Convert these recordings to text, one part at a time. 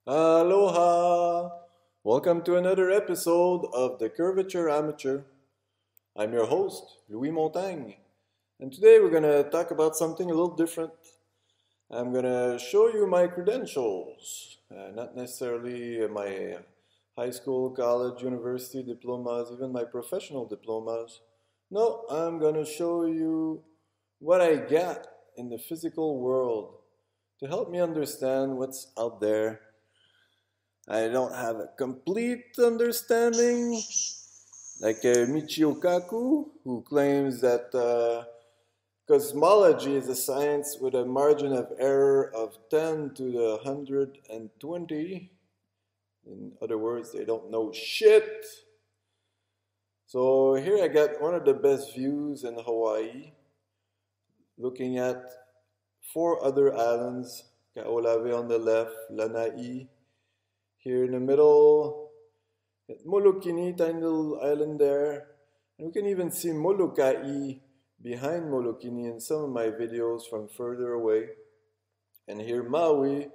Aloha! Welcome to another episode of The Curvature Amateur. I'm your host, Louis Montagne, and today we're going to talk about something a little different. I'm going to show you my credentials, not necessarily my high school, college, university diplomas, even my professional diplomas. No, I'm going to show you what I got in the physical world to help me understand what's out there. I don't have a complete understanding, like Michio Kaku, who claims that cosmology is a science with a margin of error of 10 to the 120. In other words, they don't know shit. So here I got one of the best views in Hawaii, looking at four other islands, Kaolave on the left, Lanai here in the middle, Molokini, tiny little island there. And we can even see Molokai behind Molokini in some of my videos from further away. And here Maui,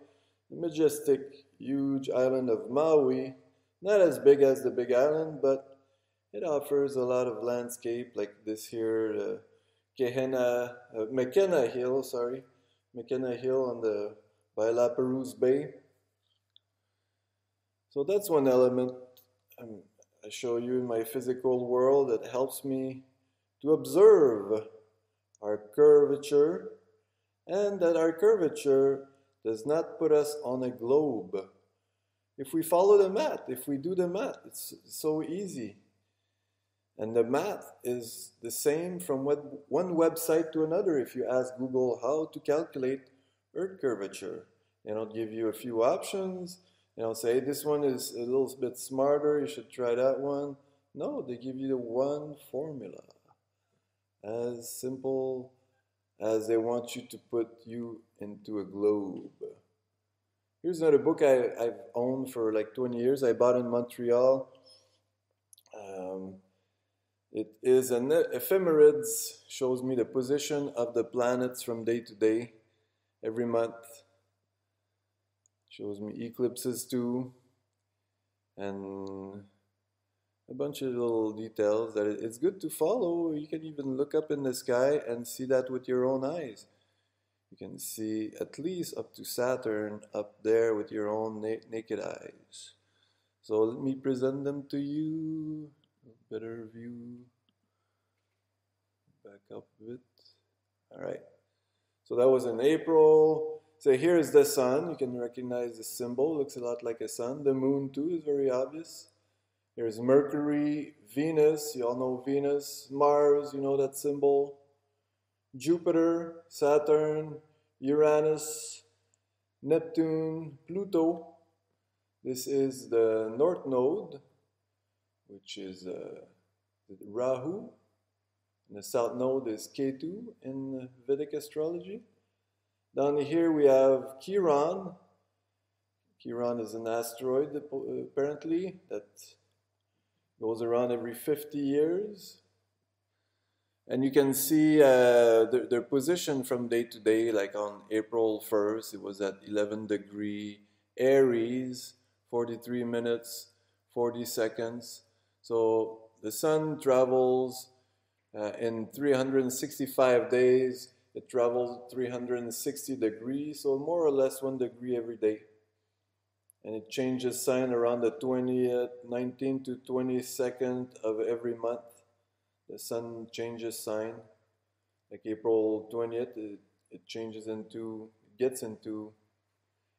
the majestic, huge island of Maui. Not as big as the big island, but it offers a lot of landscape like this here, McKenna Hill, McKenna Hill on the by La Perouse Bay. So that's one element I show you in my physical world that helps me to observe our curvature and that our curvature does not put us on a globe. If we follow the math, if we do the math, it's so easy. And the math is the same from one website to another. If you ask Google how to calculate Earth curvature, it'll give you a few options. Say this one is a little bit smarter, you should try that one. No, they give you the one formula, as simple as they want you to put you into a globe. Here's another book I've owned for like 20 years. I bought in Montreal. It is an ephemerides, shows me the position of the planets from day to day, every month. Shows me eclipses too, and a bunch of little details that it's good to follow. You can even look up in the sky and see that with your own eyes. You can see at least up to Saturn up there with your own naked eyes. So let me present them to you. Better view. Back up a bit. All right. So that was in April. So here's the sun. You can recognize the symbol. Looks a lot like a sun. The moon too is very obvious. Here's Mercury, Venus. You all know Venus. Mars, you know that symbol. Jupiter, Saturn, Uranus, Neptune, Pluto. This is the North Node, which is Rahu. And the South Node is Ketu in Vedic astrology. Down here we have Chiron. Chiron is an asteroid apparently that goes around every 50 years. And you can see their position from day to day, like on April 1st, it was at 11 degree Aries, 43 minutes, 40 seconds. So the sun travels in 365 days. It travels 360 degrees, so more or less 1 degree every day. And it changes sign around the 20th, 19th to 22nd of every month. The sun changes sign. Like April 20th, it gets into,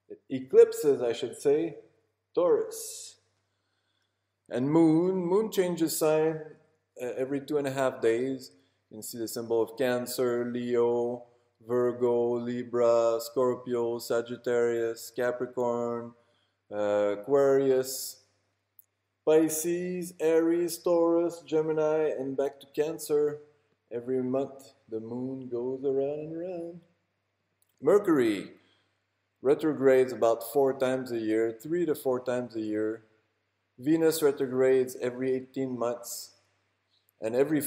it eclipses, I should say, Taurus. And moon changes sign every 2.5 days. You can see the symbol of Cancer, Leo, Virgo, Libra, Scorpio, Sagittarius, Capricorn, Aquarius, Pisces, Aries, Taurus, Gemini, and back to Cancer. Every month the moon goes around and around. Mercury retrogrades about 4 times a year, 3 to 4 times a year. Venus retrogrades every 18 months. And every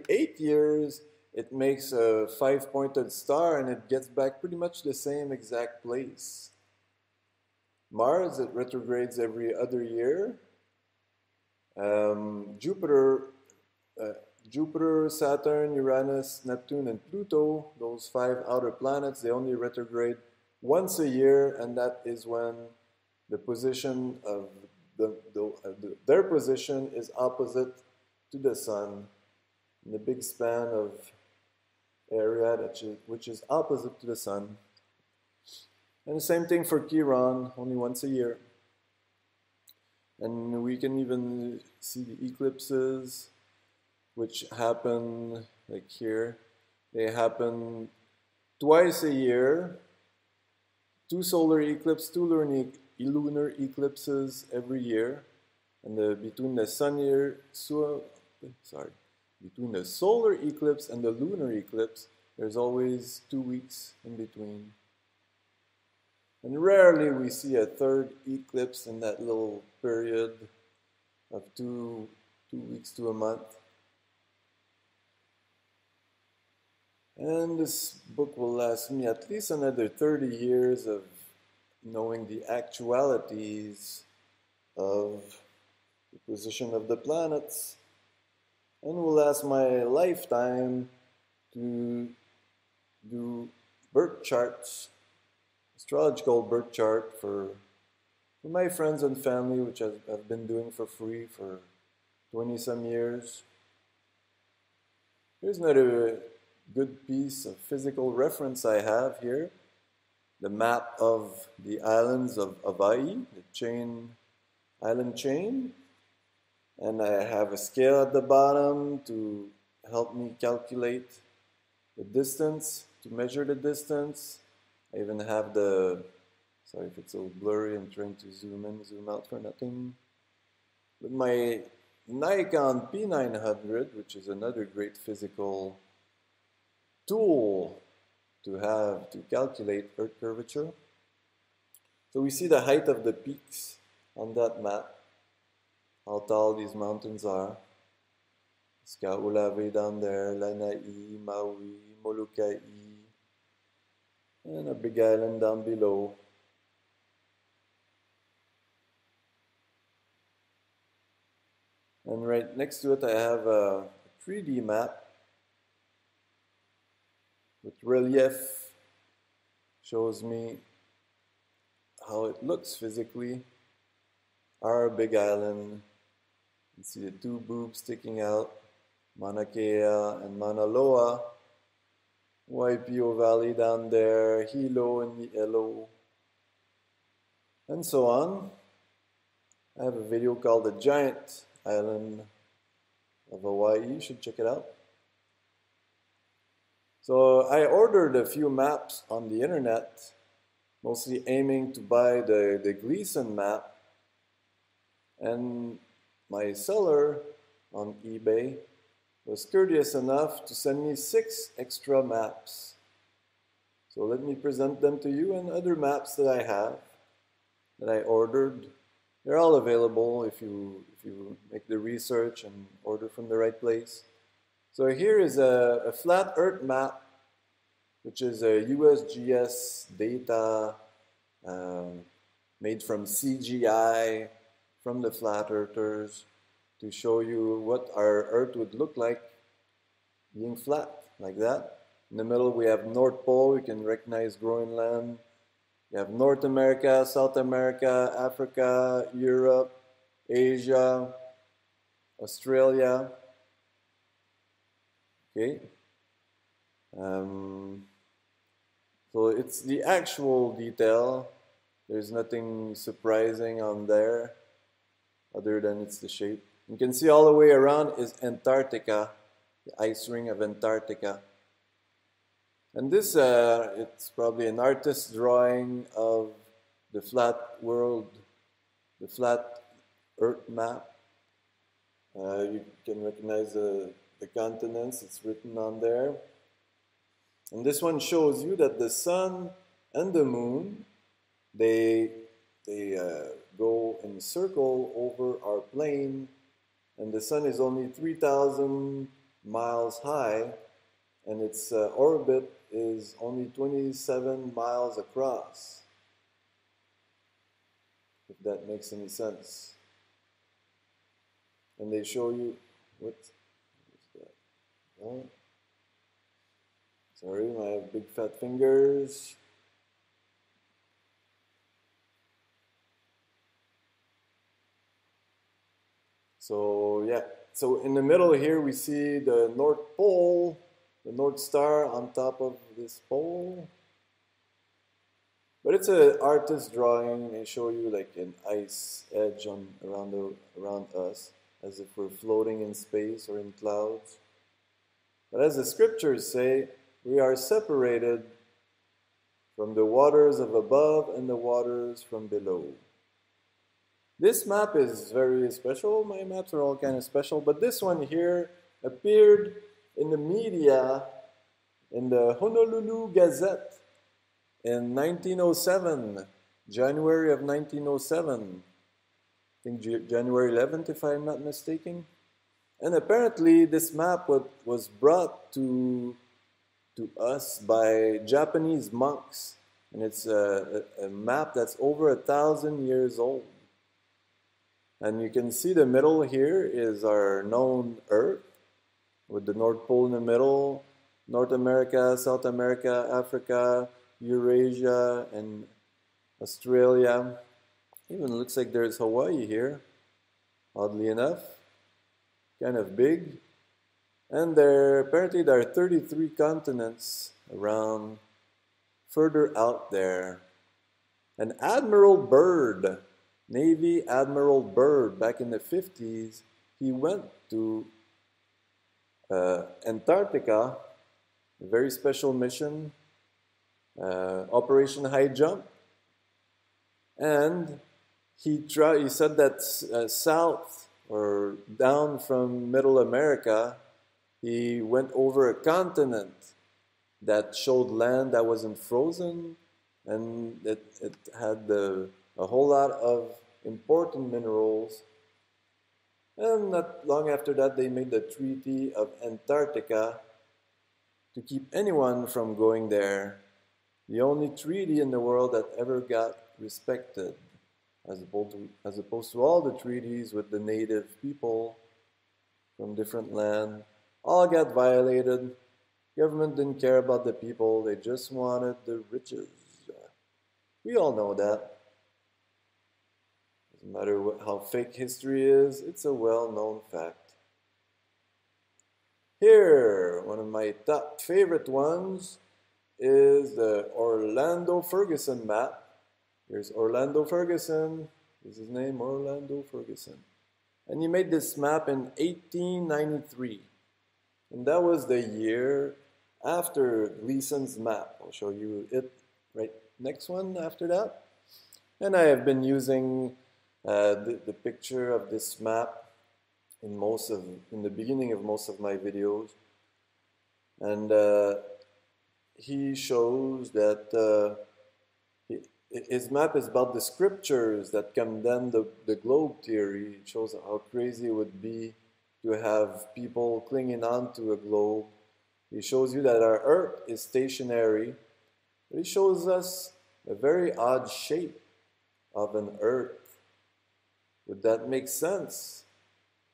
8 years, it makes a 5-pointed star and it gets back pretty much the same exact place. Mars, it retrogrades every other year. Jupiter, uh, Jupiter, Saturn, Uranus, Neptune, and Pluto, those 5 outer planets, they only retrograde once a year, and that is when the position of their position is opposite to the Sun in the big span of area which is opposite to the Sun. And the same thing for Chiron, only once a year. And we can even see the eclipses, which happen like here. They happen twice a year. 2 solar eclipses, 2 lunar eclipses every year. And between the between the solar eclipse and the lunar eclipse, there's always 2 weeks in between. And rarely we see a third eclipse in that little period of 2 weeks to a month. And this book will last me at least another 30 years of knowing the actualities of the position of the planets, and will last my lifetime to do birth charts, astrological birth chart for my friends and family, which I've been doing for free for 20 some years. Here's another good piece of physical reference I have here. The map of the islands of Hawaii, the island chain. And I have a scale at the bottom to help me calculate the distance, to measure the distance. I even have sorry if it's a little blurry, I'm trying to zoom in, zoom out for nothing. With my Nikon P900, which is another great physical tool to have to calculate Earth curvature. So we see the height of the peaks on that map, how tall these mountains are. Kaho'olawe down there, Lanai, Maui, Molokai, and a big island down below. And right next to it I have a 3D map with relief. Shows me how it looks physically. Our big island. You see the 2 boobs sticking out, Mauna Kea and Mauna Loa. Waipio Valley down there, Hilo and Ni'elo, and so on. I have a video called The Giant Island of Hawaii. You should check it out. So I ordered a few maps on the internet, mostly aiming to buy the Gleason map. And my seller on eBay was courteous enough to send me 6 extra maps. So let me present them to you, and other maps that I have, that I ordered. They're all available if you make the research and order from the right place. So here is a flat Earth map, which is a USGS data made from CGI, from the flat earthers, to show you what our Earth would look like being flat, like that. In the middle we have North Pole, you can recognize Groenland. You have North America, South America, Africa, Europe, Asia, Australia. Okay. So it's the actual detail. There's nothing surprising on there other than it's the shape. You can see all the way around is Antarctica, the ice ring of Antarctica. And this, it's probably an artist's drawing of the flat world, the flat Earth map. You can recognize the continents, it's written on there. And this one shows you that the sun and the moon, they go in a circle over our plane, and the sun is only 3,000 miles high, and its orbit is only 27 miles across. if that makes any sense. And they show you what is that? Oh, sorry, my big fat fingers. So yeah, so in the middle here we see the North Pole, the North Star on top of this pole. But it's an artist drawing. They show you like an ice edge around us, as if we're floating in space or in clouds. But as the scriptures say, we are separated from the waters of above and the waters from below. This map is very special. My maps are all kind of special, but this one here appeared in the media in the Honolulu Gazette in 1907, January of 1907. I think January 11th, if I'm not mistaken. And apparently this map was brought to us by Japanese monks. And it's a map that's over 1,000 years old. And you can see the middle here is our known Earth, with the North Pole in the middle, North America, South America, Africa, Eurasia, and Australia. Even looks like there's Hawaii here, oddly enough. Kind of big. And apparently there are 33 continents around further out there. And Admiral Byrd, Navy Admiral Byrd, back in the 50s, he went to Antarctica, a very special mission, Operation High Jump, and he said that south or down from Middle America, he went over a continent that showed land that wasn't frozen, and it had a whole lot of important minerals. And not long after that, they made the Treaty of Antarctica to keep anyone from going there. The only treaty in the world that ever got respected, as opposed to all the treaties with the native people from different land, all got violated. Government didn't care about the people, they just wanted the riches. We all know that. Doesn't matter how fake history is, it's a well-known fact. Here, one of my top favorite ones is the Orlando Ferguson map. Here's Orlando Ferguson. This is his name, Orlando Ferguson. And he made this map in 1893. And that was the year after Gleason's map. I'll show you it right next one after that. And I have been using the picture of this map in the beginning of most of my videos. And he shows that his map is about the scriptures that condemn the globe theory. It shows how crazy it would be to have people clinging on to a globe. He shows you that our Earth is stationary, but he shows us a very odd shape of an Earth. Would that make sense?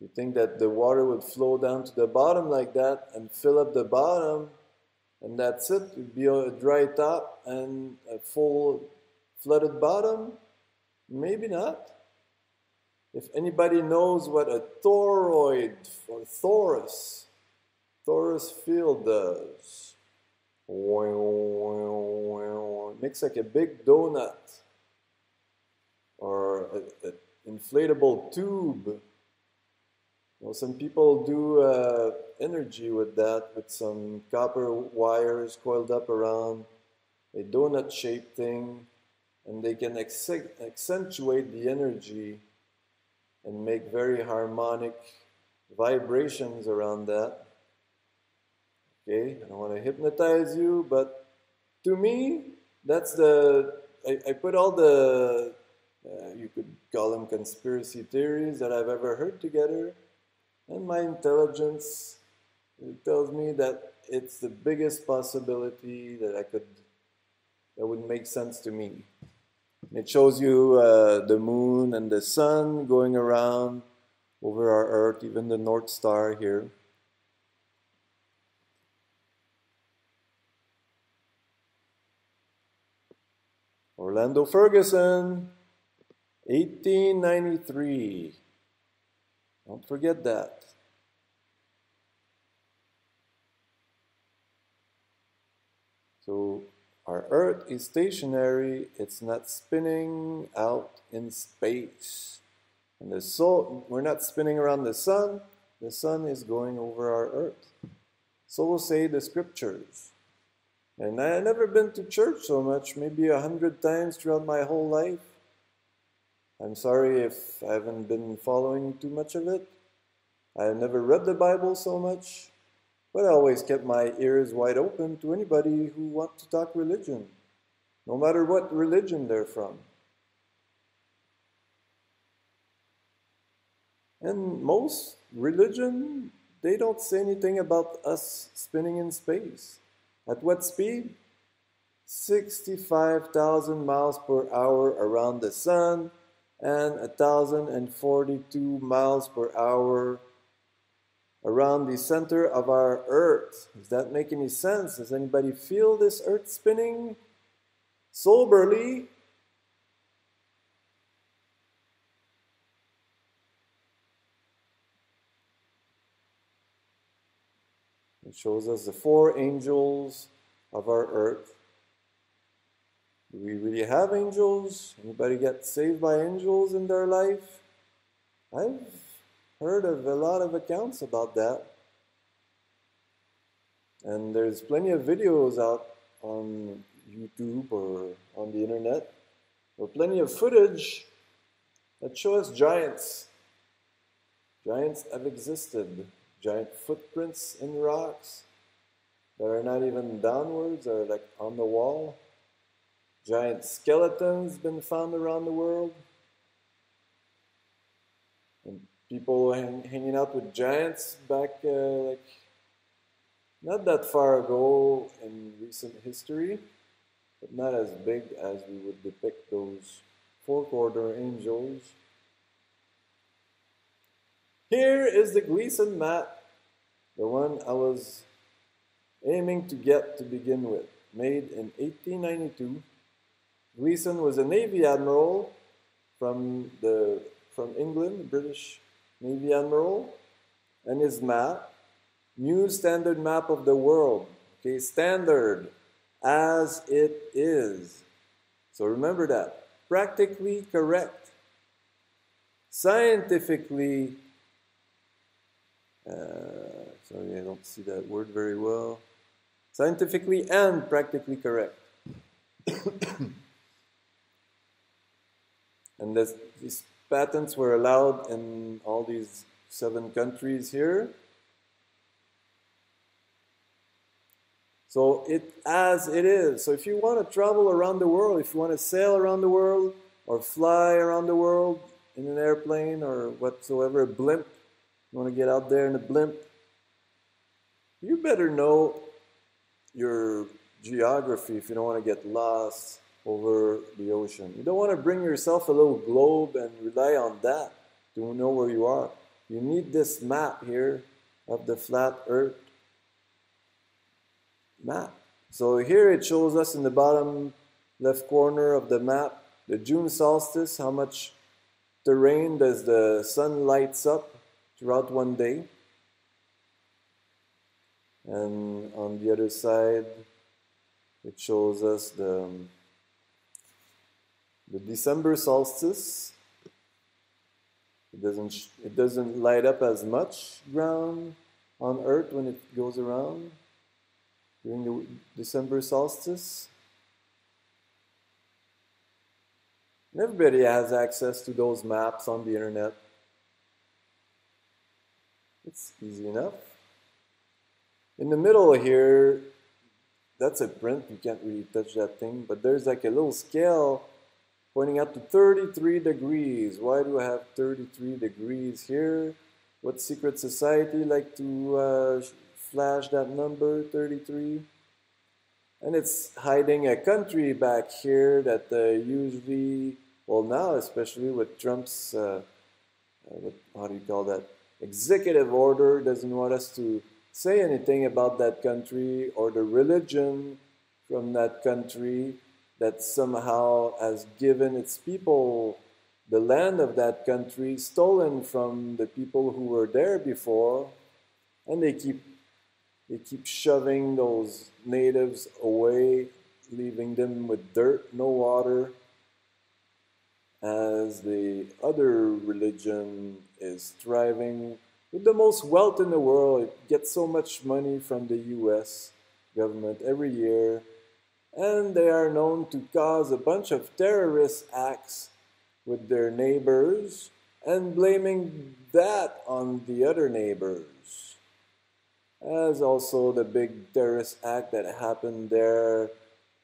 You think that the water would flow down to the bottom like that and fill up the bottom, and that's it? It would be a dry top and a full flooded bottom? Maybe not. If anybody knows what a toroid or torus field does, it makes like a big donut or an inflatable tube. You know, some people do energy with that, with some copper wires coiled up around a donut-shaped thing, and they can accentuate the energy and make very harmonic vibrations around that. Okay, I don't want to hypnotize you, but to me, that's I put all the, you could call them conspiracy theories that I've ever heard together, and my intelligence tells me that it's the biggest possibility that would make sense to me. It shows you the moon and the sun going around over our Earth, even the North Star here. Orlando Ferguson, 1893. Don't forget that. So our Earth is stationary, it's not spinning out in space. And the soul, we're not spinning around the sun is going over our Earth. So will say the scriptures. And I have never been to church so much, maybe 100 times throughout my whole life. I'm sorry if I haven't been following too much of it. I have never read the Bible so much, but I always kept my ears wide open to anybody who wants to talk religion, no matter what religion they're from. And most religion, they don't say anything about us spinning in space. At what speed? 65,000 miles per hour around the sun and 1,042 miles per hour around the center of our Earth. Does that make any sense? Does anybody feel this Earth spinning soberly? It shows us the 4 angels of our Earth. Do we really have angels? Anybody get saved by angels in their life? I've heard of a lot of accounts about that. And there's plenty of videos out on YouTube or on the internet, or plenty of footage that show us giants. Giants have existed. Giant footprints in rocks that are not even downwards, or like on the wall. Giant skeletons been found around the world. And people hanging out with giants back like not that far ago in recent history, but not as big as we would depict those 4-quarter angels. Here is the Gleason map, the one I was aiming to get to begin with, made in 1892. Gleason was a Navy admiral from England, British Navy admiral, and his map, New Standard Map of the World. Okay, standard, as it is. So remember that. Practically correct. Scientifically, sorry, I don't see that word very well. Scientifically and practically correct. And these patents were allowed in all these 7 countries here. So as it is. So if you want to travel around the world, if you want to sail around the world, or fly around the world in an airplane or whatsoever, a blimp, you want to get out there in a blimp, you better know your geography if you don't want to get lost over the ocean. You don't want to bring yourself a little globe and rely on that to know where you are. You need this map here of the flat Earth map. So here it shows us in the bottom left corner of the map the June solstice, how much terrain does the sun lights up throughout one day. And on the other side it shows us the December solstice. It doesn't light up as much ground on Earth when it goes around during the December solstice. And everybody has access to those maps on the internet. It's easy enough. In the middle here, that's a print, you can't really touch that thing, but there's like a little scale pointing up to 33 degrees. Why do I have 33 degrees here? What secret society like to flash that number, 33? And it's hiding a country back here that usually, well, now especially with Trump's, how do you call that, executive order, doesn't want us to say anything about that country or the religion from that country that somehow has given its people the land of that country stolen from the people who were there before, and they keep shoving those natives away, leaving them with dirt, no water, as the other religion is thriving with the most wealth in the world. It gets so much money from the US government every year, and they are known to cause a bunch of terrorist acts with their neighbors and blaming that on the other neighbors. As also the big terrorist act that happened there,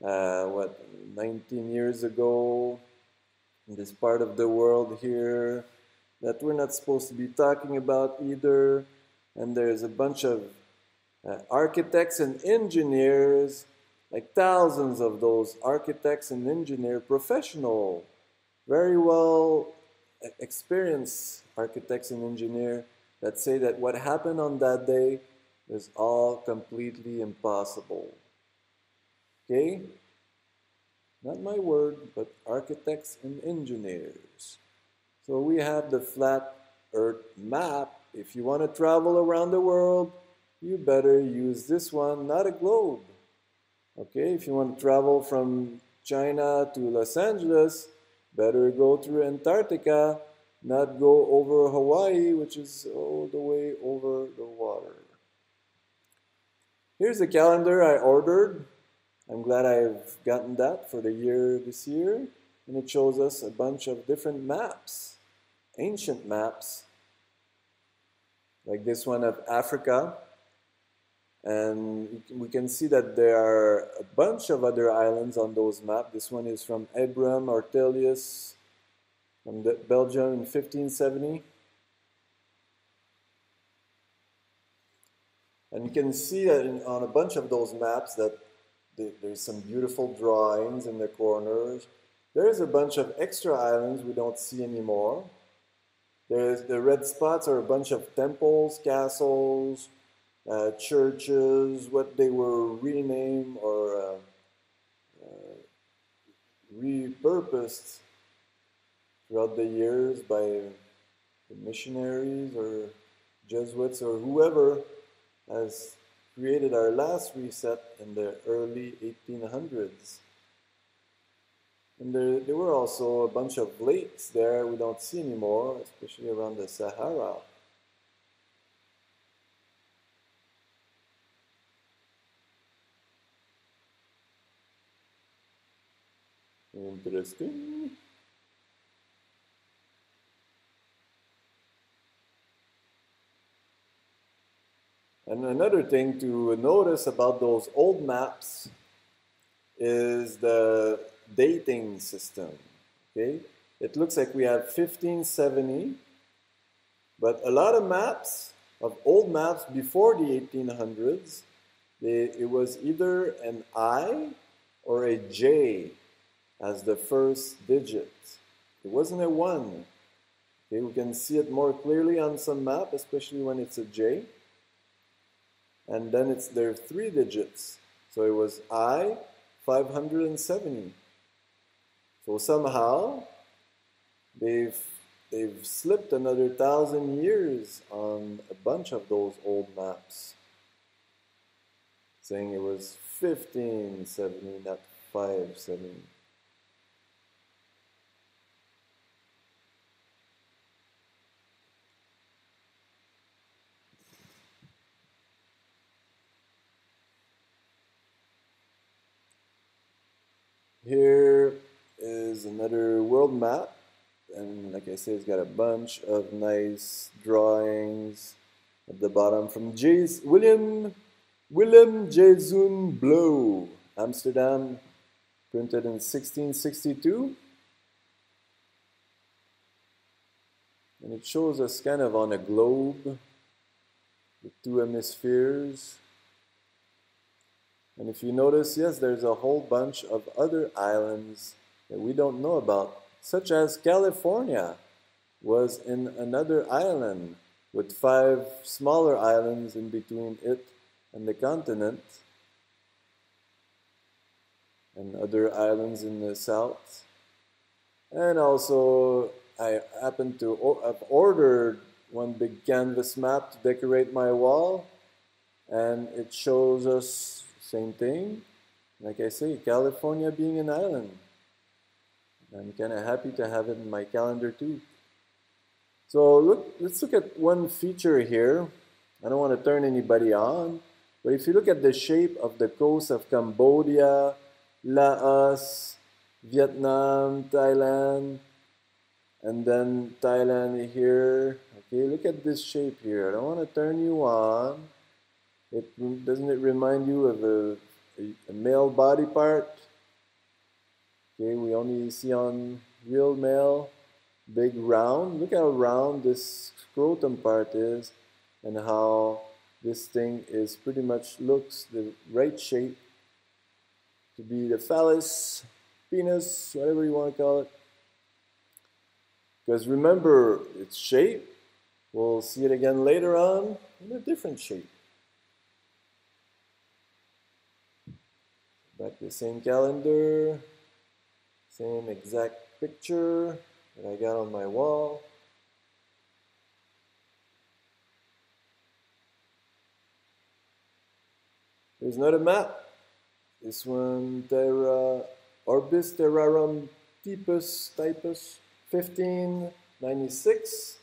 19 years ago, in this part of the world here, that we're not supposed to be talking about either. And there's a bunch of architects and engineers, like thousands of those architects and engineer professional, very well experienced architects and engineer that say that what happened on that day is all completely impossible. Okay? Not my word, but architects and engineers. So we have the flat earth map. If you want to travel around the world, you better use this one, not a globe. Okay, if you want to travel from China to Los Angeles, better go through Antarctica, not go over Hawaii, which is all the way over the water. Here's the calendar I ordered. I'm glad I've gotten that for the year this year. And it shows us a bunch of different maps, ancient maps, like this one of Africa. And we can see that there are a bunch of other islands on those maps. This one is from Abram Ortelius from Belgium in 1570. And you can see that on a bunch of those maps that there's some beautiful drawings in the corners. There's a bunch of extra islands we don't see anymore. The red spots are a bunch of temples, castles, churches, what they were renamed or repurposed throughout the years by the missionaries or Jesuits or whoever has created our last reset in the early 1800s. And there were also a bunch of lakes there we don't see anymore, especially around the Sahara. Interesting. And another thing to notice about those old maps is the dating system. Okay, it looks like we have 1570, but a lot of maps, of old maps before the 1800s, it was either an I or a J as the first digit. It wasn't a 1. Okay, we can see it more clearly on some map, especially when it's a J. And then there are 3 digits. So it was I 570. So somehow they've slipped another 1,000 years on a bunch of those old maps, saying it was 1570, not 570. Here is another world map, and like I said, it's got a bunch of nice drawings at the bottom from Willem Jason Blow, Amsterdam, printed in 1662. And it shows us kind of on a globe with 2 hemispheres. And if you notice, yes, there's a whole bunch of other islands that we don't know about, such as California was in another island with 5 smaller islands in between it and the continent, and other islands in the south. And also, I happen to have ordered one big canvas map to decorate my wall, and it shows us same thing. Like I say, California being an island. I'm kind of happy to have it in my calendar too. So let's look at one feature here. I don't want to turn anybody on, but if you look at the shape of the coast of Cambodia, Laos, Vietnam, Thailand, and then Thailand here. Okay, look at this shape here. I don't want to turn you on. Doesn't it remind you of a male body part? Okay, we only see on real male, big round. Look how round this scrotum part is, and how this thing is pretty much looks the right shape to be the phallus, penis, whatever you want to call it. Because remember its shape, we'll see it again later on in a different shape. Back to the same calendar, same exact picture that I got on my wall. Here's another map. This one, Terra Orbis Terrarum Typus 1596.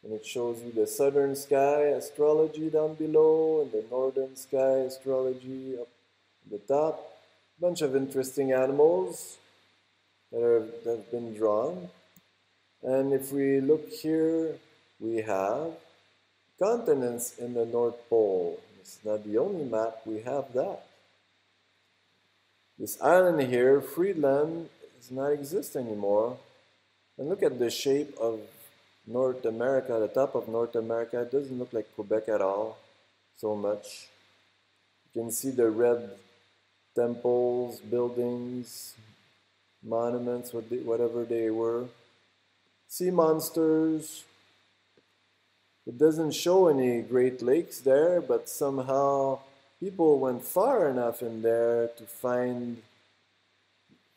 And it shows you the southern sky astrology down below and the northern sky astrology up at the top. Bunch of interesting animals that have been drawn. And if we look here, we have continents in the North Pole. It's not the only map, we have that. This island here, Friedland, does not exist anymore. And look at the shape of North America, the top of North America. It doesn't look like Quebec at all, so much. You can see the red temples, buildings, monuments, whatever they were. Sea monsters. It doesn't show any Great Lakes there, but somehow people went far enough in there to find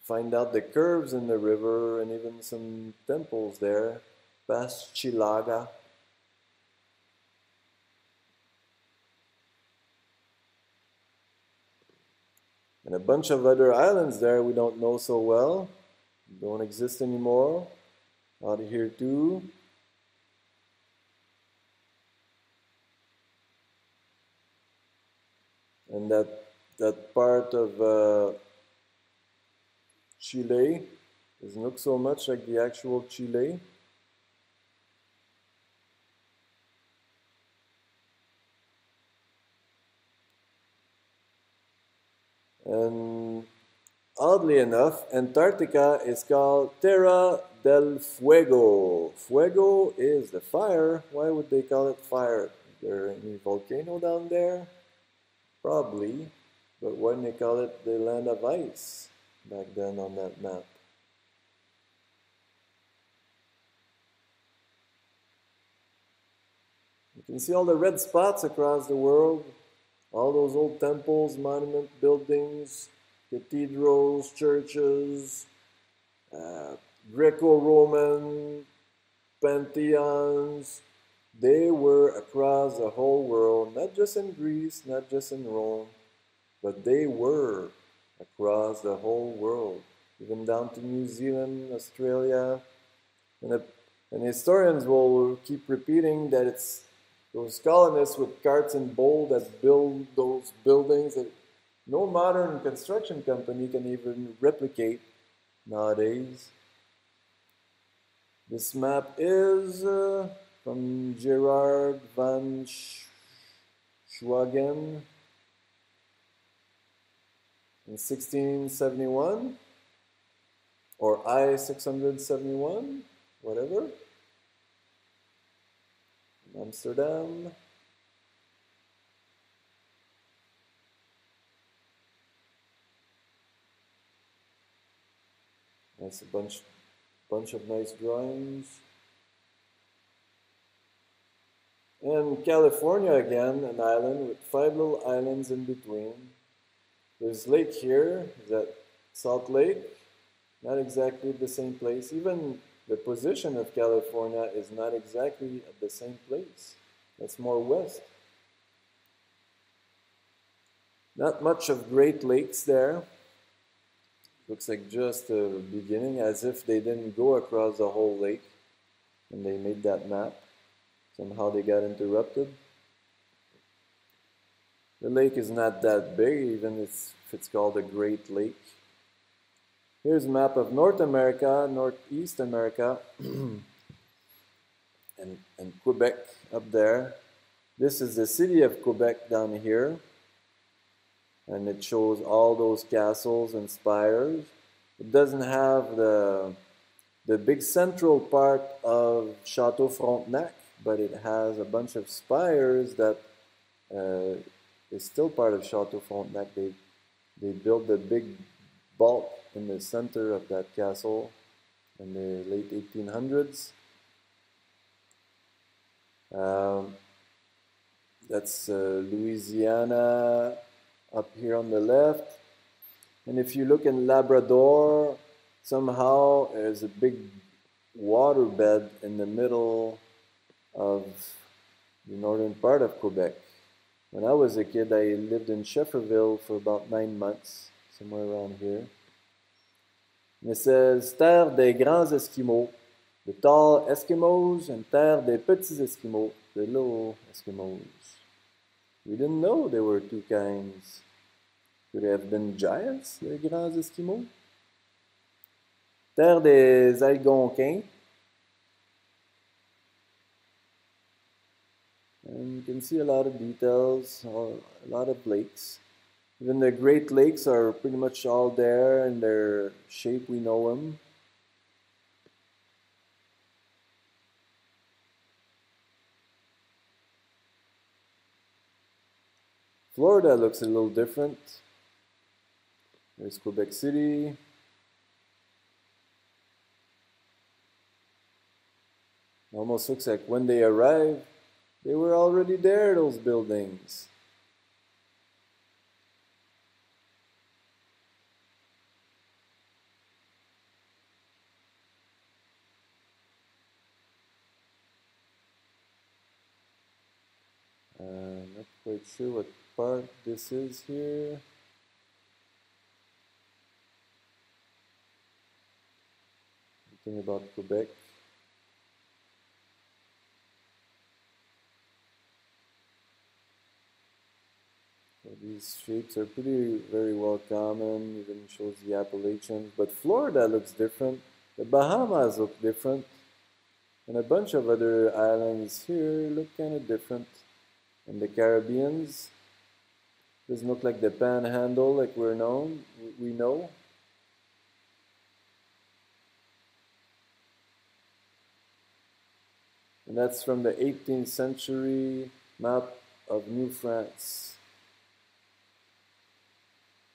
out the curves in the river and even some temples there, past Chilaga. And a bunch of other islands there we don't know so well, don't exist anymore, out here too. And that part of Chile doesn't look so much like the actual Chile. And oddly enough, Antarctica is called Terra del Fuego. Fuego is the fire. Why would they call it fire? Is there any volcano down there? Probably. But why didn't they call it the land of ice back then on that map? You can see all the red spots across the world. All those old temples, monument buildings, cathedrals, churches, Greco-Roman pantheons. They were across the whole world, not just in Greece, not just in Rome, but they were across the whole world, even down to New Zealand, Australia. And historians will keep repeating that it's those colonists with carts and bowl that build those buildings that no modern construction company can even replicate nowadays. This map is from Gerard van Schwagen in 1671, or I-671, whatever. Amsterdam. That's a bunch of nice drawings. And California again, an island with 5 little islands in between. There's lake here, is that Salt Lake? Not exactly the same place. Even the position of California is not exactly at the same place. That's more west. Not much of Great Lakes there. Looks like just the beginning, as if they didn't go across the whole lake when they made that map. Somehow they got interrupted. The lake is not that big, even if it's called a Great Lake. Here's a map of North America, Northeast America, and Quebec up there. This is the city of Quebec down here. And it shows all those castles and spires. It doesn't have the big central part of Chateau Frontenac, but it has a bunch of spires that is still part of Chateau Frontenac. They built the big bulk in the center of that castle in the late 1800s. That's Louisiana up here on the left. And if you look in Labrador, somehow there's a big waterbed in the middle of the northern part of Quebec. When I was a kid, I lived in Schefferville for about 9 months, somewhere around here. And it says, Terre des grands Esquimaux, the tall Eskimos, and Terre des petits Esquimaux, the little Eskimos. We didn't know there were two kinds. Could they have been giants, les grands Esquimaux? Terre des Algonquins. And you can see a lot of details, a lot of lakes. Even the Great Lakes are pretty much all there in their shape we know them. Florida looks a little different. There's Quebec City. Almost looks like when they arrived, they were already there, those buildings. Not quite sure what part this is here. Something about Quebec. So these shapes are very well common, even shows the Appalachians. But Florida looks different. The Bahamas look different. And a bunch of other islands here look kind of different. And the Caribbeans doesn't look like the Panhandle like we know. And that's from the 18th century map of New France.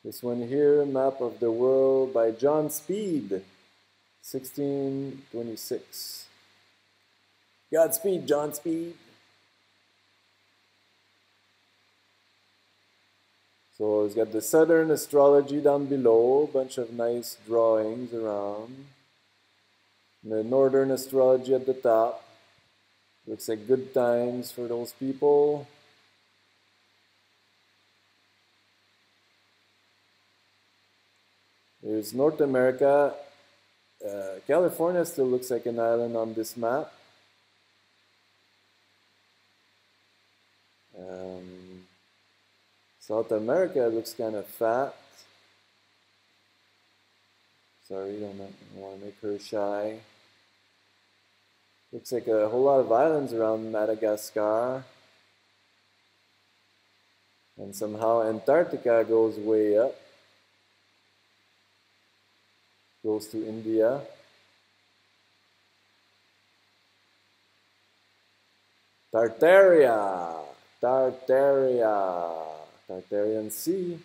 This one here, Map of the World by John Speed, 1626. Godspeed, John Speed. So it's got the Southern Astrology down below, a bunch of nice drawings around. And the Northern Astrology at the top. Looks like good times for those people. There's North America. California still looks like an island on this map. South America looks kind of fat. Sorry, don't want to make her shy. Looks like a whole lot of islands around Madagascar. And somehow Antarctica goes way up. Goes to India. Tartaria. Tartarian Sea.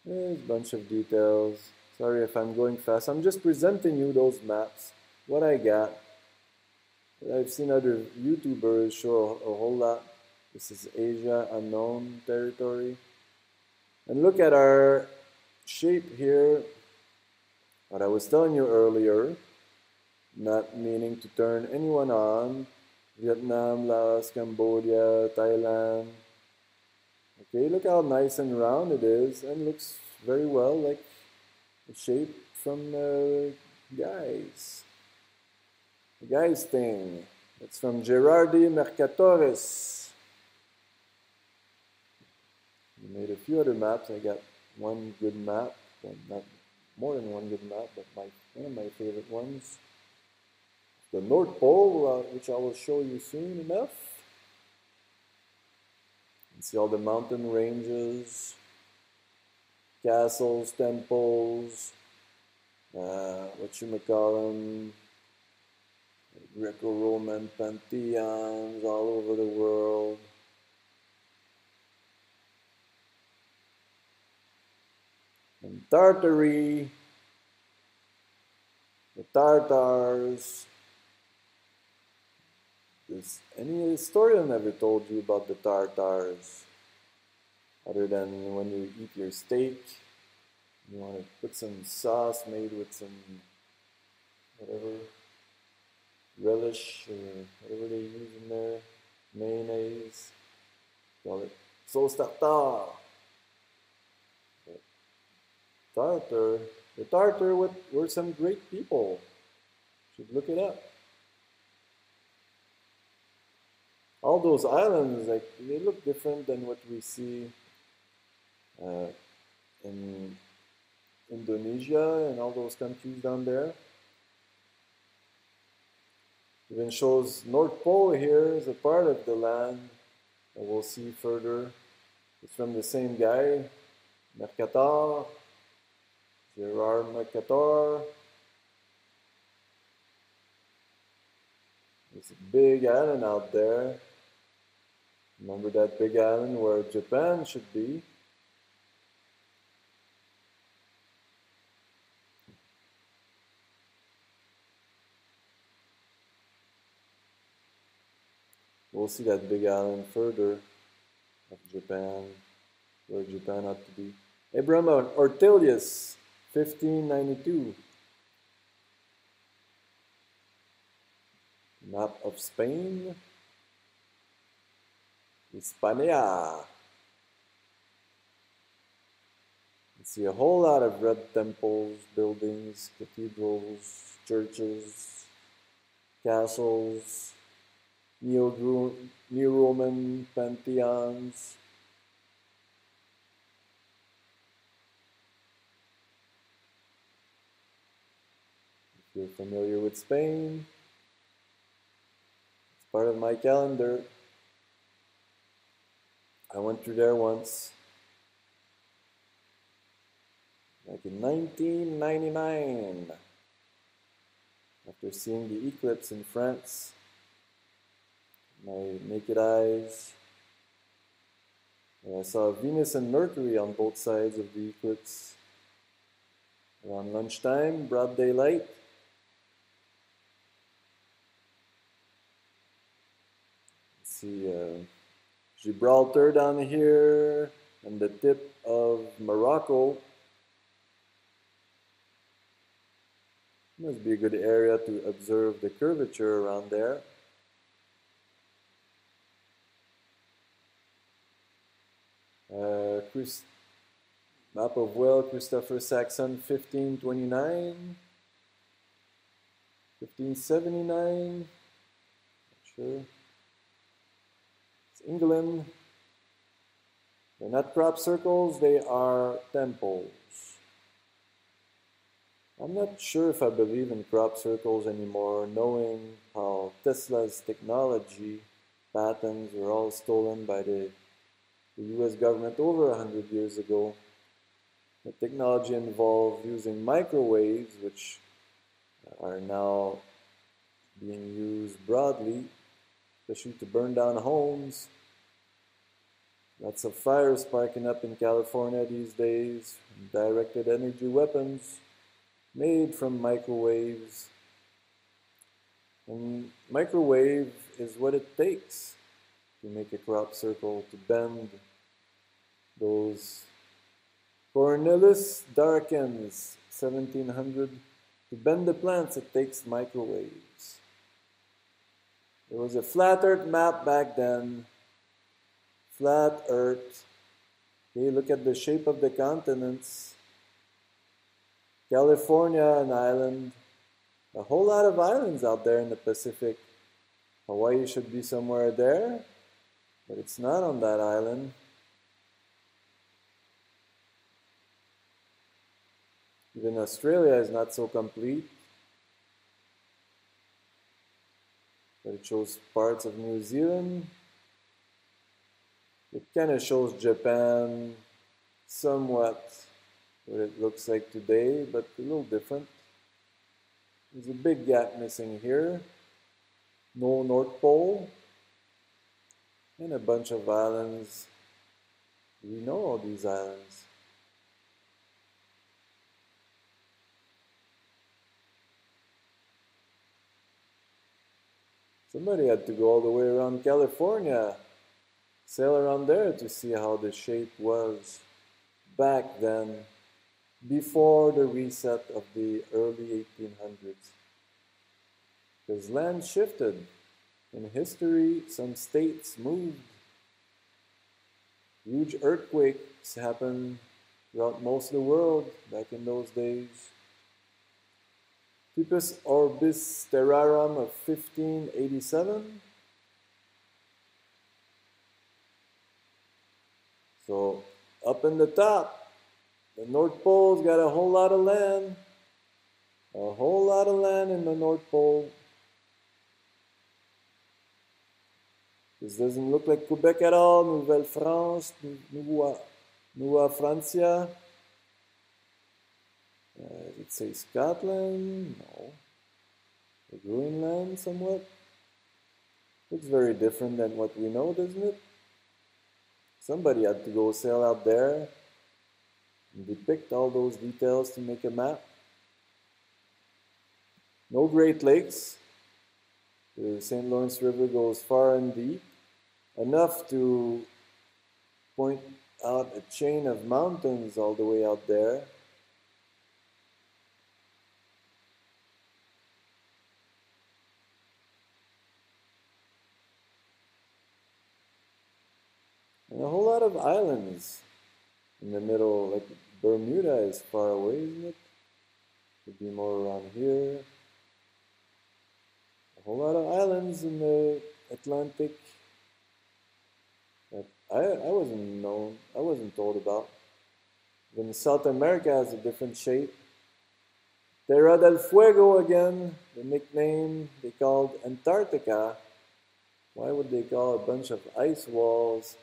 There's a bunch of details. Sorry if I'm going fast. I'm just presenting you those maps, what I got. I've seen other YouTubers show a whole lot. This is Asia, unknown territory. And look at our shape here. What I was telling you earlier, not meaning to turn anyone on. Vietnam, Laos, Cambodia, Thailand. Okay, look how nice and round it is, and looks very well like the shape from Guys. The Guys thing. It's from Gerardi Mercatoris. We made a few other maps. I got one good map, well, not more than one good map, but one of my favorite ones. The North Pole, which I will show you soon enough. You see all the mountain ranges, castles, temples, Greco-Roman pantheons all over the world. And Tartary, the Tartars. Does any historian ever told you about the Tartars? Other than when you eat your steak, you want to put some sauce made with some whatever relish or whatever they use in there, mayonnaise. Call it sauce tartare. The Tartar were some great people. Should look it up. All those islands, like they look different than what we see in Indonesia and all those countries down there. Even shows North Pole here is a part of the land that we'll see further. It's from the same guy, Mercator, Gerard Mercator. There's a big island out there. Remember that big island where Japan should be? We'll see that big island further of Japan, where Japan ought to be. Abraham Ortelius, 1592. Map of Spain. Hispania. You see a whole lot of red temples, buildings, cathedrals, churches, castles, Neo-Roman pantheons. If you're familiar with Spain, it's part of my calendar. I went through there once, like in 1999, after seeing the eclipse in France. My naked eyes. I saw Venus and Mercury on both sides of the eclipse. Around lunchtime, broad daylight. Let's see Gibraltar down here, and the tip of Morocco. Must be a good area to observe the curvature around there. Map of Wales, Christopher Saxon, 1529, 1579, not sure. It's England. They're not crop circles, they are temples. I'm not sure if I believe in crop circles anymore, knowing how Tesla's technology patents were all stolen by the US government over 100 years ago. The technology involved using microwaves, which are now being used broadly, especially to burn down homes. Lots of fires sparking up in California these days. Directed energy weapons made from microwaves. And microwave is what it takes to make a crop circle, to bend those Cornelis Darkins, 1700. To bend the plants, it takes microwaves. There was a flat earth map back then. Flat earth. Okay, look at the shape of the continents. California, an island. A whole lot of islands out there in the Pacific. Hawaii should be somewhere there, but it's not on that island. Even Australia is not so complete. But it shows parts of New Zealand. It kind of shows Japan somewhat what it looks like today, but a little different. There's a big gap missing here. No North Pole. And a bunch of islands. We know all these islands. Somebody had to go all the way around California, sail around there to see how the shape was back then, before the reset of the early 1800s. Because land shifted. In history, some states moved. Huge earthquakes happened throughout most of the world back in those days. Typus Orbis Terrarum of 1587. So up in the top, the North Pole's got a whole lot of land. A whole lot of land in the North Pole. This doesn't look like Quebec at all. Nouvelle-France, Nouveau Francia. Does it say Scotland? No. Greenland, somewhat. Looks very different than what we know, doesn't it? Somebody had to go sail out there and depict all those details to make a map. No Great Lakes. The St. Lawrence River goes far and deep, enough to point out a chain of mountains all the way out there. And a whole lot of islands in the middle, like Bermuda is far away, isn't it? Could be more around here. A whole lot of islands in the Atlantic that I wasn't told about. Then South America has a different shape. Terra del Fuego again, the nickname they called Antarctica. Why would they call a bunch of ice walls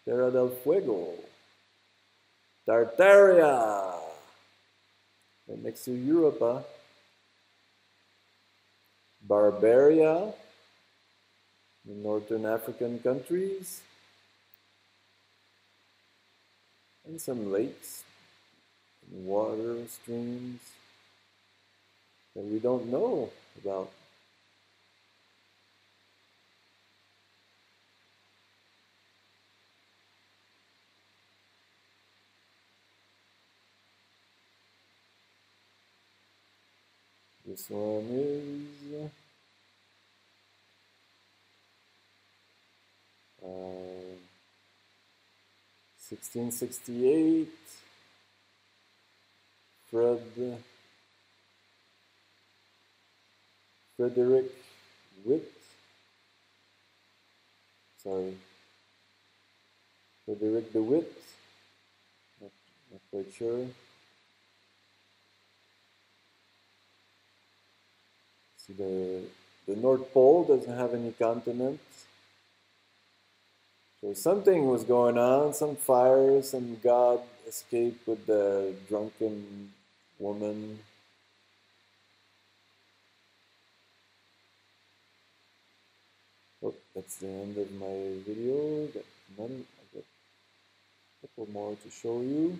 Terra del Fuego? Tartaria, right next to Europa. Barbaria, the northern African countries. And some lakes, and water streams that we don't know about. This one is 1668. Frederick Witt. Sorry. Frederick the Witt. Not quite sure. See, the North Pole doesn't have any continents. So something was going on, some fire, some god escaped with the drunken woman. Oh, that's the end of my video. A couple more to show you.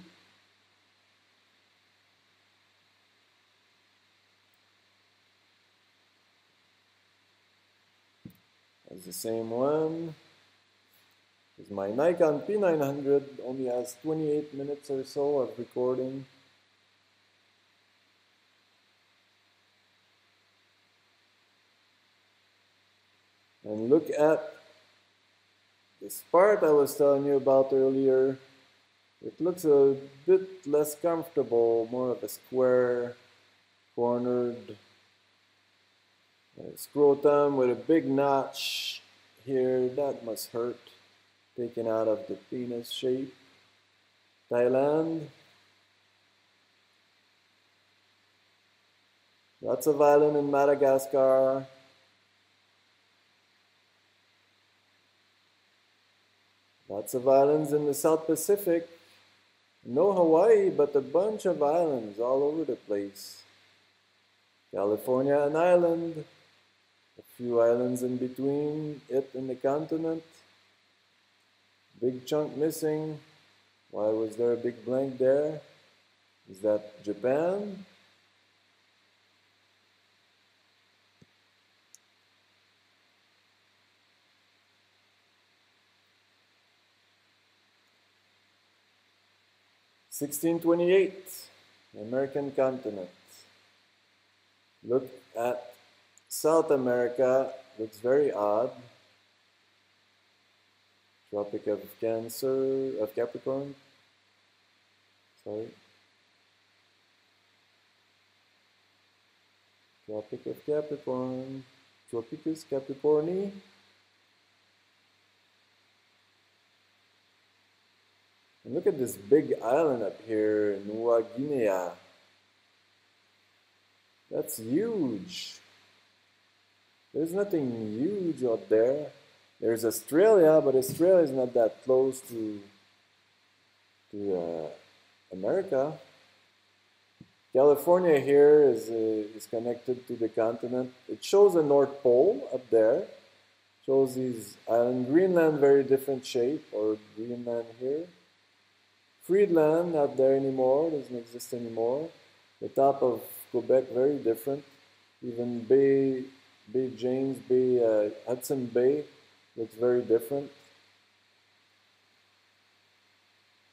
That's the same one. Because my Nikon P900 only has 28 minutes or so of recording. And look at this part I was telling you about earlier. It looks a bit less comfortable, more of a square, cornered scrotum with a big notch here. That must hurt. Taken out of the penis shape. Thailand. Lots of island in Madagascar. Lots of islands in the South Pacific. No Hawaii, but a bunch of islands all over the place. California, an island. A few islands in between it and the continent. Big chunk missing. Why was there a big blank there? Is that Japan? (1628), the American continent. Look at South America, looks very odd. Tropic of Capricorn. Sorry. Tropic of Capricorn. Tropicus Capricorni. And look at this big island up here, Nueva Guinea. That's huge. There's nothing huge out there. There's Australia, but Australia is not that close to America. California here is connected to the continent. It shows the North Pole up there. Shows these islands. Greenland, very different shape, or Greenland here. Friedland, not there anymore, doesn't exist anymore. The top of Quebec, very different. Even Hudson Bay looks very different.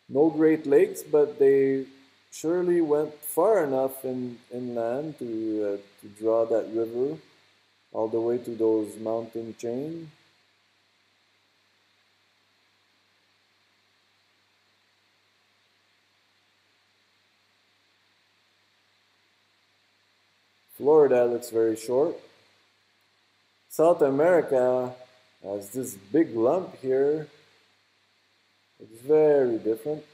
No Great Lakes, but they surely went far enough inland to draw that river all the way to those mountain chains. Florida looks very short. South America has this big lump here. It's very different.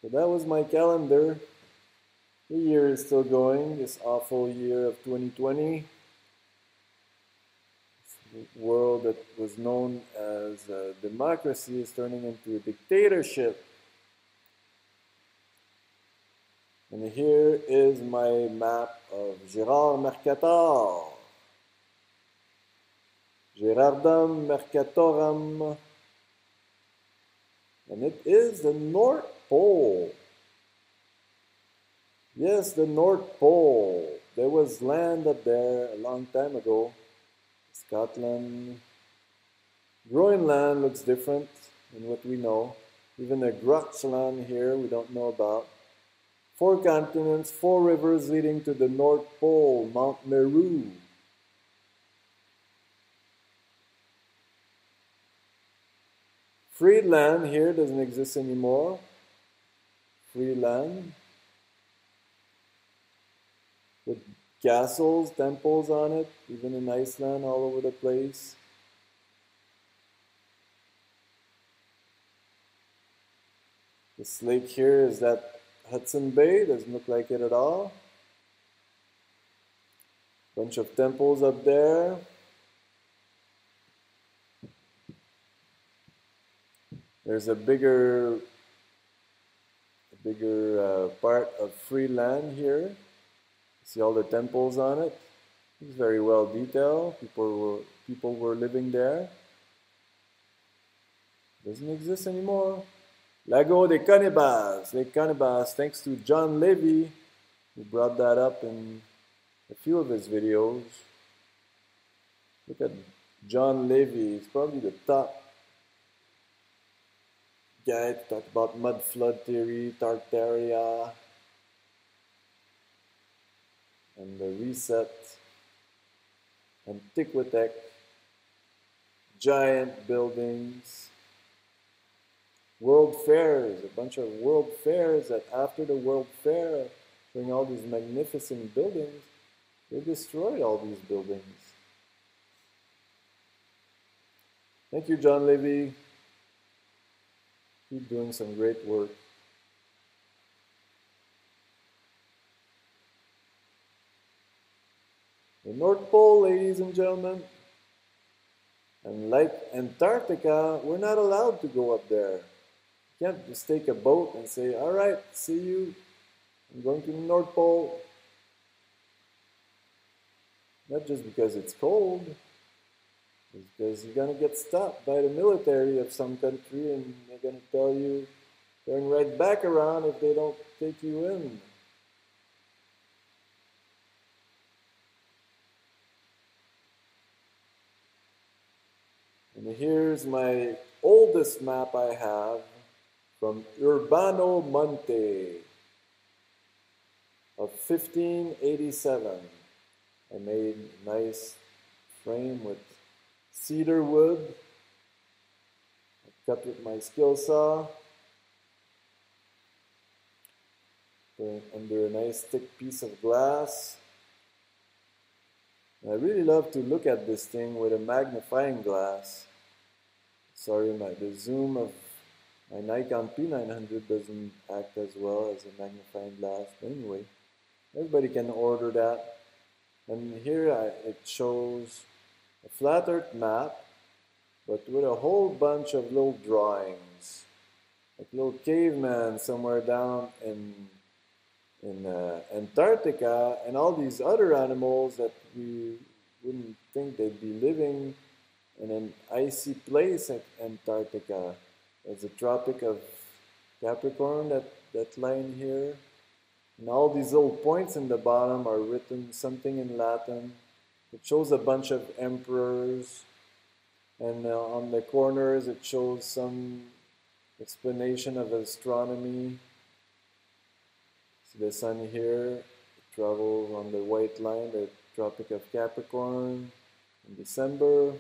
So that was my calendar. The year is still going, this awful year of 2020. This world that was known as democracy is turning into a dictatorship. And here is my map of Gérard Mercator. Gerardum Mercatorum. And it is the North Pole. Yes, the North Pole. There was land up there a long time ago. Scotland. Groenland looks different than what we know. Even the Groenland here we don't know about. 4 continents, 4 rivers leading to the North Pole, Mount Meru. Friedland here doesn't exist anymore. Friedland. With castles, temples on it, even in Iceland, all over the place. This lake here is that Hudson Bay, doesn't look like it at all. Bunch of temples up there. There's a bigger part of free land here. See all the temples on it. It's very well detailed. People were living there. Doesn't exist anymore. Lago de Canibas, Lake Canibas, thanks to John Levy, who brought that up in a few of his videos. Look at John Levy, he's probably the top guy to talk about mud flood theory, Tartaria, and the reset, Antiquitech, giant buildings, world fairs, a bunch of world fairs that after the world fair, showing all these magnificent buildings, they destroyed all these buildings. Thank you, John Levy. Keep doing some great work. The North Pole, ladies and gentlemen, and like Antarctica, we're not allowed to go up there. You can't just take a boat and say, all right, see you, I'm going to the North Pole. Not just because it's cold, it's because you're going to get stopped by the military of some country and they're going to tell you, turn right back around if they don't take you in. And here's my oldest map I have from Urbano Monte of 1587. I made a nice frame with cedar wood. I cut with my skill saw. Put it under a nice thick piece of glass. And I really love to look at this thing with a magnifying glass. Sorry, the zoom of my Nikon P900 doesn't act as well as a magnifying glass. But anyway, everybody can order that. And here it shows a flat earth map, but with a whole bunch of little drawings. Like little caveman somewhere down in Antarctica, and all these other animals that we wouldn't think they'd be living in an icy place at Antarctica. There's the Tropic of Capricorn, that line here. And all these little points in the bottom are written something in Latin. It shows a bunch of emperors. And on the corners it shows some explanation of astronomy. See the sun here, it travels on the white line, the Tropic of Capricorn in December.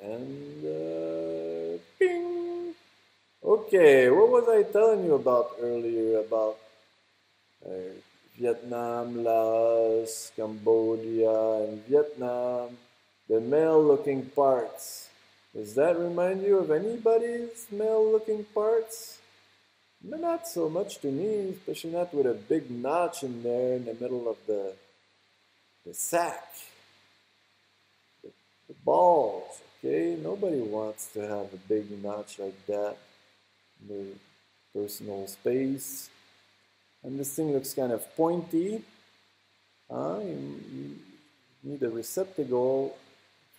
And ping! Okay, what was I telling you about earlier about Vietnam, Laos, Cambodia, and Vietnam? The male-looking parts. Does that remind you of anybody's male-looking parts? Not so much to me, especially not with a big notch in there in the middle of the sack. The balls, okay? Nobody wants to have a big notch like that in their personal space. And this thing looks kind of pointy. You need a receptacle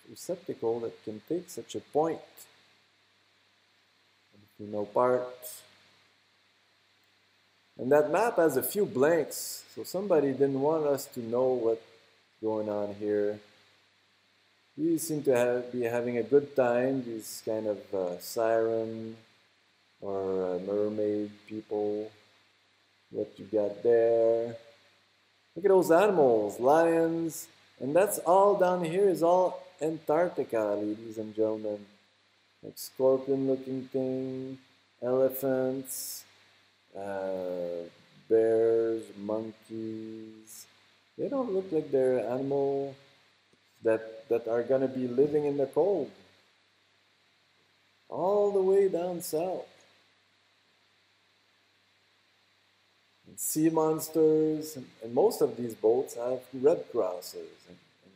that can take such a point. If you know parts. And that map has a few blanks, so somebody didn't want us to know what's going on here. We seem to be having a good time, these kind of siren or mermaid people. What you got there? Look at those animals, lions, and that's all down here is all Antarctica, ladies and gentlemen. Like scorpion-looking thing, elephants, bears, monkeys. They don't look like they're animals that are going to be living in the cold. All the way down south. And sea monsters, and most of these boats have red crosses.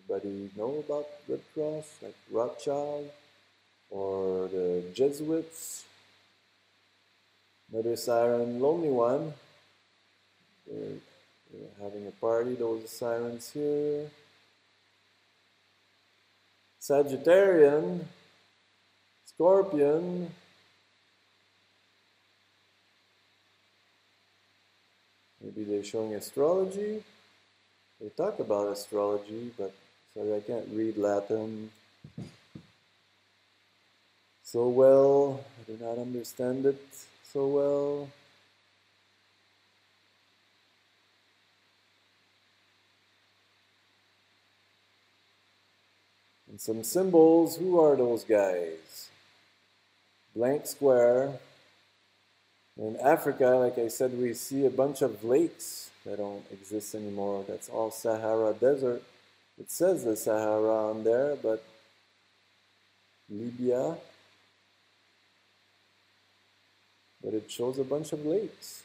Anybody know about Red Cross? Like Rothschild or the Jesuits? Another siren, lonely one. They're having a party, those sirens here. Sagittarian, Scorpion. Maybe they're showing astrology. They talk about astrology, but sorry, I can't read Latin so well. I do not understand it so well. And some symbols. Who are those guys? Blank square. In Africa, like I said, we see a bunch of lakes that don't exist anymore. That's all Sahara Desert. It says the Sahara on there, but Libya. But it shows a bunch of lakes.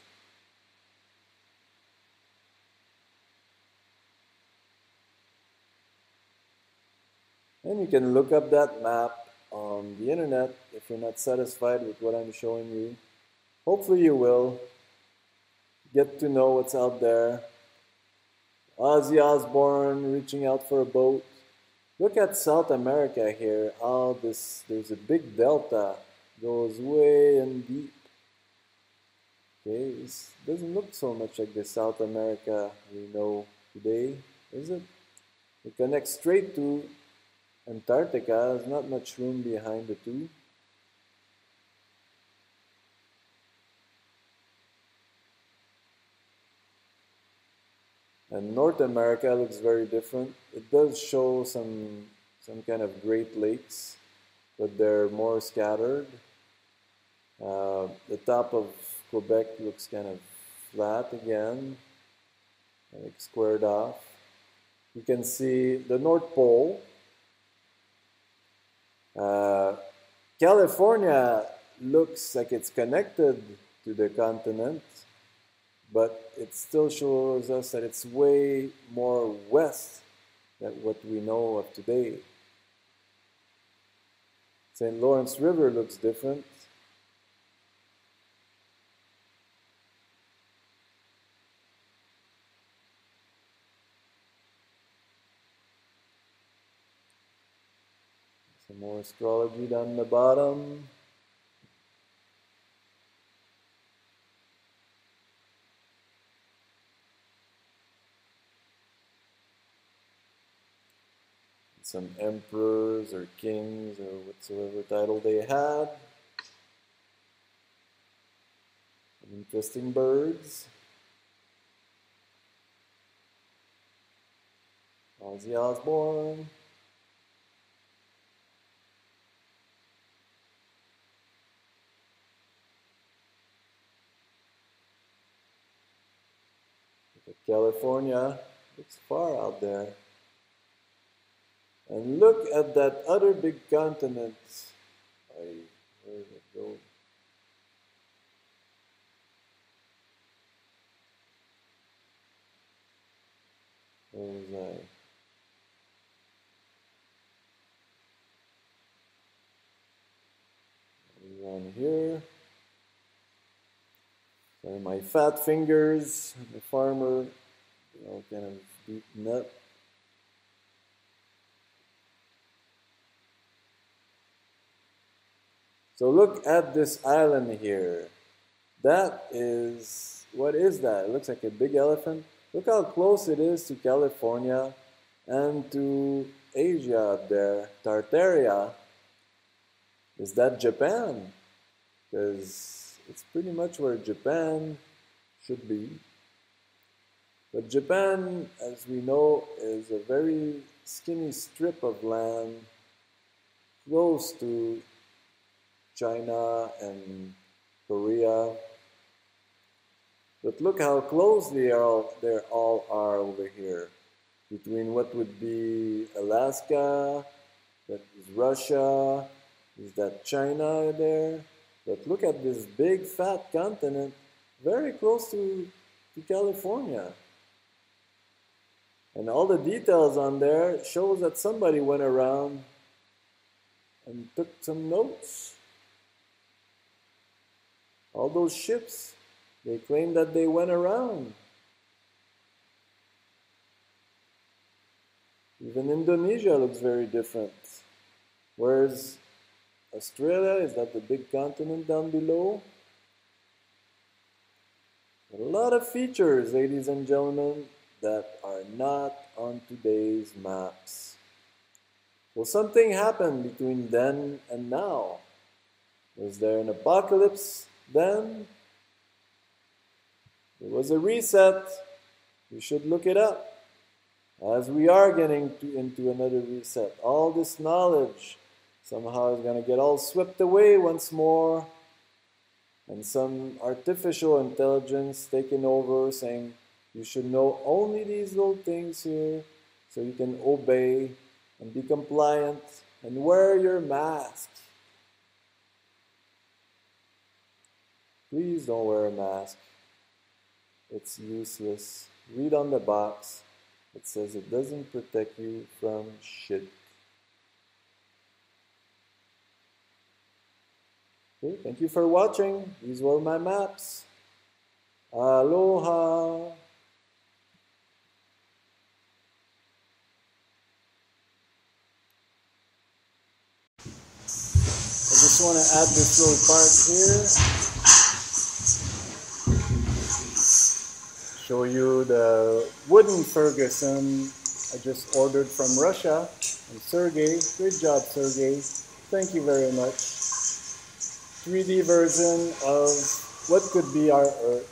And you can look up that map on the internet if you're not satisfied with what I'm showing you. Hopefully you will get to know what's out there. Ozzy Osbourne reaching out for a boat. Look at South America here. How there's a big delta, goes way in deep. Okay, this doesn't look so much like the South America we know today, is it? It connects straight to Antarctica. There's not much room behind the two. And North America looks very different. It does show some kind of Great Lakes, but they're more scattered. The top of Quebec looks kind of flat again, like squared off. You can see the North Pole. California looks like it's connected to the continent, but it still shows us that it's way more west than what we know of today. St. Lawrence River looks different. Some more astrology down the bottom. Some emperors or kings or whatsoever title they had. Some interesting birds. Ozzy Osbourne. California looks far out there. And look at that other big continent. Where did it go? Where was I? Around here. Sorry, my fat fingers. The farmer, kind of beaten up. So look at this island here. That is, what is that? It looks like a big elephant. Look how close it is to California and to Asia up there. Tartaria. Is that Japan? Because it's pretty much where Japan should be. But Japan, as we know, is a very skinny strip of land close to China and Korea. But look how close they all are over here. Between what would be Alaska, that is Russia, is that China there. But look at this big fat continent, very close to California. And all the details on there shows that somebody went around and took some notes. All those ships, they claim that they went around. Even Indonesia looks very different. Whereas Australia? Is that the big continent down below? A lot of features, ladies and gentlemen, that are not on today's maps. Will something happen between then and now? Was there an apocalypse then? There was a reset. You should look it up. As we are getting into another reset, all this knowledge somehow is going to get all swept away once more, and some artificial intelligence taking over, saying you should know only these little things here so you can obey and be compliant and wear your mask. Please don't wear a mask. It's useless. Read on the box. It says it doesn't protect you from shit. Okay, thank you for watching. These were my maps. Aloha. I just want to add this little part here. Show you the wooden Ferguson I just ordered from Russia. And Sergey, great job Sergey. Thank you very much. 3D version of what could be our Earth.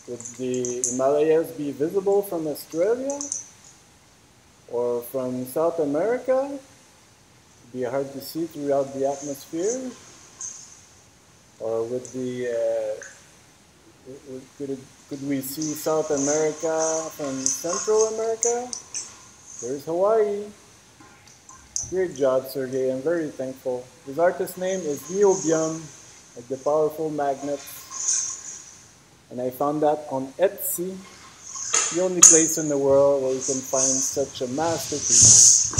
Would the Himalayas be visible from Australia? Or from South America? It'd be hard to see throughout the atmosphere? Or would could we see South America from Central America? There's Hawaii. Great job, Sergey. I'm very thankful. His artist name is Niobium, like the powerful magnet. And I found that on Etsy, the only place in the world where you can find such a masterpiece.